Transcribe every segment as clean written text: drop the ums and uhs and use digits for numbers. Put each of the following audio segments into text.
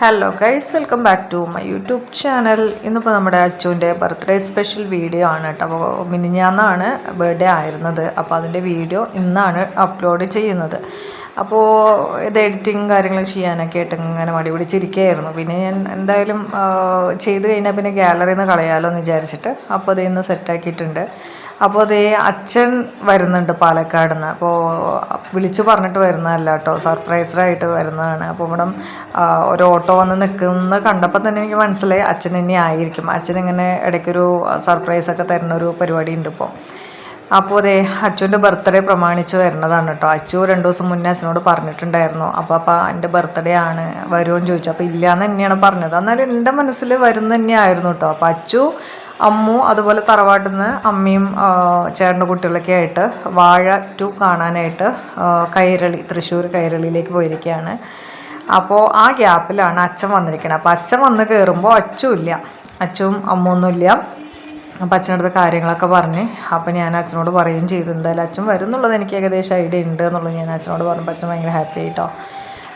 Hello guys, welcome back to my YouTube channel. ഇന്നിപ്പോൾ നമ്മുടെ അച്ചുവിൻ്റെ birthday special video ആണ് കേട്ടോ. അപ്പോൾ മിനിഞ്ഞാന്നാണ് ബർത്ത്ഡേ ആയിരുന്നത്. അപ്പോൾ അതിൻ്റെ വീഡിയോ ഇന്നാണ് അപ്ലോഡ് ചെയ്യുന്നത്. അപ്പോൾ ഇത് എഡിറ്റിങ് കാര്യങ്ങൾ ചെയ്യാനൊക്കെ ആയിട്ട് ഇങ്ങനെ മടി പിടിച്ചിരിക്കുകയായിരുന്നു. പിന്നെ ഞാൻ എന്തായാലും ചെയ്ത് കഴിഞ്ഞാൽ പിന്നെ ഗാലറിയിൽ നിന്ന് കളയാമല്ലോ എന്ന് വിചാരിച്ചിട്ട് അപ്പോൾ അത് ഇന്ന് സെറ്റാക്കിയിട്ടുണ്ട്. അപ്പോൾ അതേ അച്ഛൻ വരുന്നുണ്ട് പാലക്കാട് നിന്ന്. അപ്പോൾ വിളിച്ചു പറഞ്ഞിട്ട് വരുന്നതല്ല കേട്ടോ, സർപ്രൈസറായിട്ട് വരുന്നതാണ്. അപ്പോൾ ഇവിടെ ഒരു ഓട്ടോ വന്ന് നിൽക്കുന്നത് കണ്ടപ്പോൾ തന്നെ എനിക്ക് മനസ്സിലായി അച്ഛൻ ഇനി ആയിരിക്കും. അച്ഛനിങ്ങനെ ഇടയ്ക്കൊരു സർപ്രൈസൊക്കെ തരുന്നൊരു പരിപാടി ഉണ്ട് ഇപ്പോൾ. അപ്പോൾ അതേ അച്ചുവിൻ്റെ ബർത്ത്ഡേ പ്രമാണിച്ച് വരുന്നതാണ് കേട്ടോ. അച്ചു 2 ദിവസം മുന്നേ അച്ഛനോട് പറഞ്ഞിട്ടുണ്ടായിരുന്നു. അപ്പോൾ എൻ്റെ ബർത്ത്ഡേ ആണ് വരുമെന്ന് ചോദിച്ചു. അപ്പോൾ ഇല്ലയെന്ന് തന്നെയാണ് പറഞ്ഞത്. എന്നാലും എൻ്റെ മനസ്സിൽ വരുന്ന തന്നെയായിരുന്നു കേട്ടോ. അപ്പോൾ അച്ചു, അമ്മു, അതുപോലെ തറവാട്ടിൽ നിന്ന് അമ്മയും ചേട്ടൻ്റെ കുട്ടികളൊക്കെ ആയിട്ട് വാഴ 2 കാണാനായിട്ട് കൈരളി, തൃശ്ശൂർ കൈരളിയിലേക്ക് പോയിരിക്കുകയാണ്. അപ്പോൾ ആ ഗ്യാപ്പിലാണ് അച്ഛൻ വന്നിരിക്കുന്നത്. അപ്പോൾ അച്ഛൻ വന്ന് കയറുമ്പോൾ അച്ചുമില്ല, അച്ചുവും അമ്മൊന്നുമില്ല. അപ്പോൾ അച്ഛനടുത്ത് കാര്യങ്ങളൊക്കെ പറഞ്ഞ് അപ്പോൾ ഞാൻ അച്ഛനോട് പറയുകയും ചെയ്തു. എന്തായാലും അച്ഛൻ വരും എന്നുള്ളത് എനിക്ക് ഏകദേശം ഐഡിയ ഉണ്ട് എന്നുള്ളത് ഞാൻ അച്ഛനോട് പറഞ്ഞപ്പോൾ അച്ഛൻ ഭയങ്കര ഹാപ്പി ആയിട്ടോ.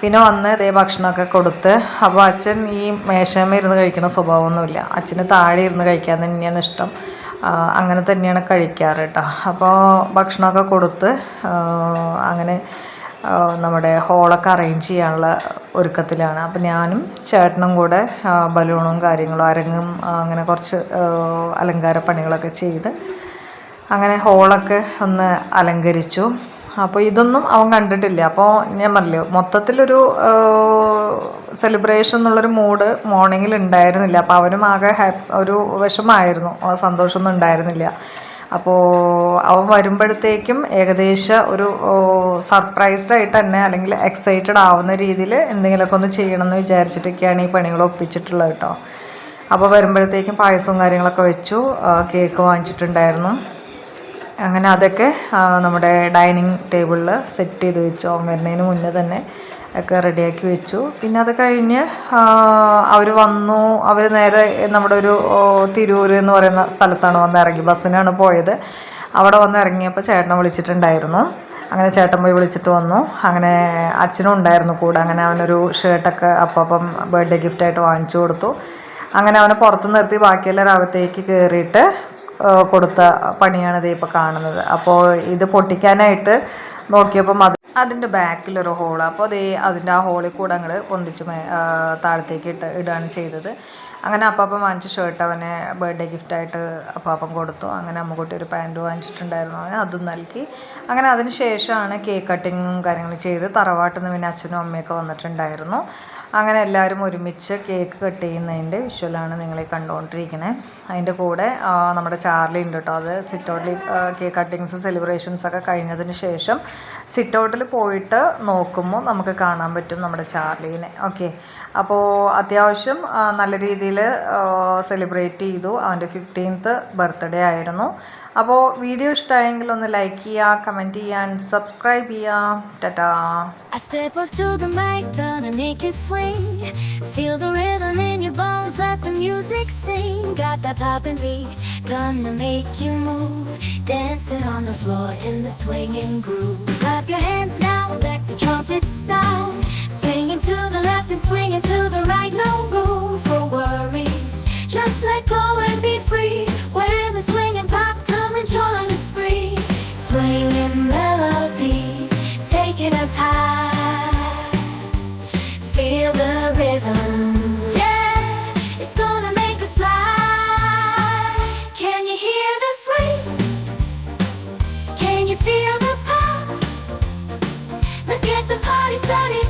പിന്നെ വന്ന് ഇതേ ഭക്ഷണമൊക്കെ കൊടുത്ത്. അപ്പോൾ അച്ഛൻ ഈ മേശമേ ഇരുന്ന് കഴിക്കുന്ന സ്വഭാവമൊന്നുമില്ല. അച്ഛന് താഴെ ഇരുന്ന് കഴിക്കാൻ തന്നെയാണ് ഇഷ്ടം. അങ്ങനെ തന്നെയാണ് കഴിക്കാറ് കേട്ടോ. അപ്പോൾ ഭക്ഷണമൊക്കെ കൊടുത്ത് അങ്ങനെ നമ്മുടെ ഹോളൊക്കെ അറേഞ്ച് ചെയ്യാനുള്ള ഒരുക്കത്തിലാണ്. അപ്പോൾ ഞാനും ചേട്ടനും കൂടെ ബലൂണും കാര്യങ്ങളും അരങ്ങും അങ്ങനെ കുറച്ച് അലങ്കാര പണികളൊക്കെ ചെയ്ത് അങ്ങനെ ഹോളൊക്കെ ഒന്ന് അലങ്കരിച്ചു. അപ്പോൾ ഇതൊന്നും അവൻ കണ്ടിട്ടില്ല. അപ്പോൾ ഞാൻ പറഞ്ഞില്ലേ, മൊത്തത്തിലൊരു സെലിബ്രേഷൻ എന്നുള്ളൊരു മൂഡ് മോർണിംഗിൽ ഉണ്ടായിരുന്നില്ല. അപ്പോൾ അവനും ആകെ ഒരു വിഷമമായിരുന്നു, സന്തോഷമൊന്നും ഉണ്ടായിരുന്നില്ല. അപ്പോൾ അവൻ വരുമ്പോഴത്തേക്കും ഏകദേശം ഒരു സർപ്രൈസ്ഡ് ആയിട്ട് തന്നെ അല്ലെങ്കിൽ എക്സൈറ്റഡ് ആവുന്ന രീതിയിൽ എന്തെങ്കിലുമൊക്കെ ഒന്ന് ചെയ്യണമെന്ന് വിചാരിച്ചിട്ടൊക്കെയാണ് ഈ പണികൾ ഒപ്പിച്ചിട്ടുള്ളത് കേട്ടോ. അപ്പോൾ വരുമ്പോഴത്തേക്കും പായസവും കാര്യങ്ങളൊക്കെ വെച്ചു, കേക്ക് വാങ്ങിച്ചിട്ടുണ്ടായിരുന്നു. അങ്ങനെ അതൊക്കെ നമ്മുടെ ഡൈനിങ് ടേബിളിൽ സെറ്റ് ചെയ്ത് വെച്ചു. അവൻ വരുന്നതിന് മുന്നേ തന്നെ ഒക്കെ റെഡിയാക്കി വെച്ചു. പിന്നെ അത് കഴിഞ്ഞ് അവർ വന്നു. അവർ നേരെ നമ്മുടെ ഒരു തിരൂർ എന്ന് പറയുന്ന സ്ഥലത്താണ് വന്ന് ഇറങ്ങി. ബസ്സിനാണ് പോയത്. അവിടെ വന്ന് ഇറങ്ങിയപ്പോൾ ചേട്ടനെ വിളിച്ചിട്ടുണ്ടായിരുന്നു. അങ്ങനെ ചേട്ടൻ പോയി വിളിച്ചിട്ട് വന്നു. അങ്ങനെ അച്ഛനും ഉണ്ടായിരുന്നു കൂടെ. അങ്ങനെ അവനൊരു ഷർട്ടൊക്കെ അപ്പം ബർത്ത്ഡേ ഗിഫ്റ്റായിട്ട് വാങ്ങിച്ചു കൊടുത്തു. അങ്ങനെ അവനെ പുറത്ത് നിർത്തി ബാക്കിയെല്ലാവരും അകത്തേക്ക് കയറിയിട്ട് കൊടുത്ത പണിയാണ് ഇത് ഇപ്പോൾ കാണുന്നത്. അപ്പോൾ ഇത് പൊട്ടിക്കാനായിട്ട് നോക്കിയപ്പം അതിൻ്റെ ബാക്കിലൊരു ഹോള്. അപ്പോൾ അതിൻ്റെ ആ ഹോളിൽ കൂടെ അങ്ങോട്ട് പൊന്തിച്ച് താഴത്തേക്ക് ഇടുകയാണ് ചെയ്തത്. അങ്ങനെ അപ്പാപ്പൻ വാങ്ങിച്ച ഷർട്ട് അവനെ ബർത്ത്ഡേ ഗിഫ്റ്റായിട്ട് അപ്പാപ്പൻ കൊടുത്തു. അങ്ങനെ അമ്മക്കുട്ടി ഒരു പാൻറ്റ് വാങ്ങിച്ചിട്ടുണ്ടായിരുന്നു, അവന് അതും നൽകി. അങ്ങനെ അതിന് ശേഷമാണ് കേക്ക് കട്ടിങ്ങും കാര്യങ്ങളും ചെയ്ത് തറവാട്ടിൽ നിന്ന് പിന്നെ അച്ഛനും അമ്മയൊക്കെ വന്നിട്ടുണ്ടായിരുന്നു. അങ്ങനെ എല്ലാവരും ഒരുമിച്ച് കേക്ക് കട്ട് ചെയ്യുന്നതിൻ്റെ വിഷ്വലാണ് നിങ്ങളെ കണ്ടുകൊണ്ടിരിക്കുന്നത്. അതിൻ്റെ കൂടെ നമ്മുടെ ചാർലി ഉണ്ട് കേട്ടോ. അത് സിറ്റൗട്ടിൽ കേക്ക് കട്ടിങ്സ് സെലിബ്രേഷൻസൊക്കെ കഴിഞ്ഞതിന് ശേഷം സിറ്റൗട്ടിൽ പോയിട്ട് നോക്കുമ്പോൾ നമുക്ക് കാണാൻ പറ്റും നമ്മുടെ ചാർലീനെ. ഓക്കെ, അപ്പോൾ അത്യാവശ്യം നല്ല രീതിയിൽ സെലിബ്രേറ്റ് ചെയ്തു. അവൻ്റെ 15th ബർത്ത്ഡേ ആയിരുന്നു. അപ്പോൾ വീഡിയോ ഇഷ്ടമായെങ്കിൽ ഒന്ന് ലൈക്ക് ചെയ്യുക, കമൻറ്റ് ചെയ്യുക, ആൻഡ് സബ്സ്ക്രൈബ് ചെയ്യുക. Tata. I step up to the mic, gonna make it swing. Feel the rhythm in your bones, let the music sing. Got that poppin' beat, gonna make you move. Dancing on the floor in the swinging groove. Clap your hands now, let the trumpets sound. Swinging to the left and swinging to the right, no room for worries. Just let go and be free. When the swinging pop, come and join the spree. Swinging melodies, taking us high. Feel the rhythm, yeah, it's gonna make us fly. Can you hear the swing? Can you feel the pop? Let's get the party started.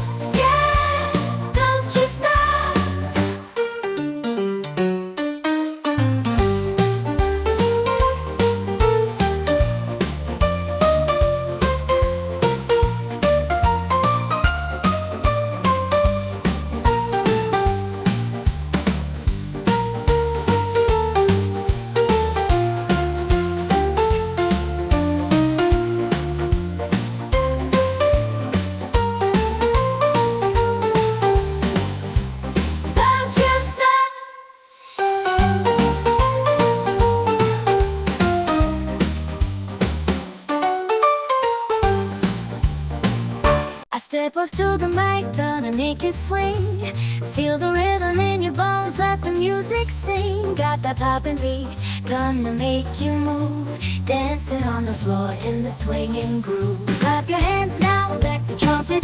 Step up to the mic, gonna make it swing. Feel the music sing. Got that poppin' beat, gonna make you move. Dancing on the floor in the swinging groove. Clap your hands now, let the trumpet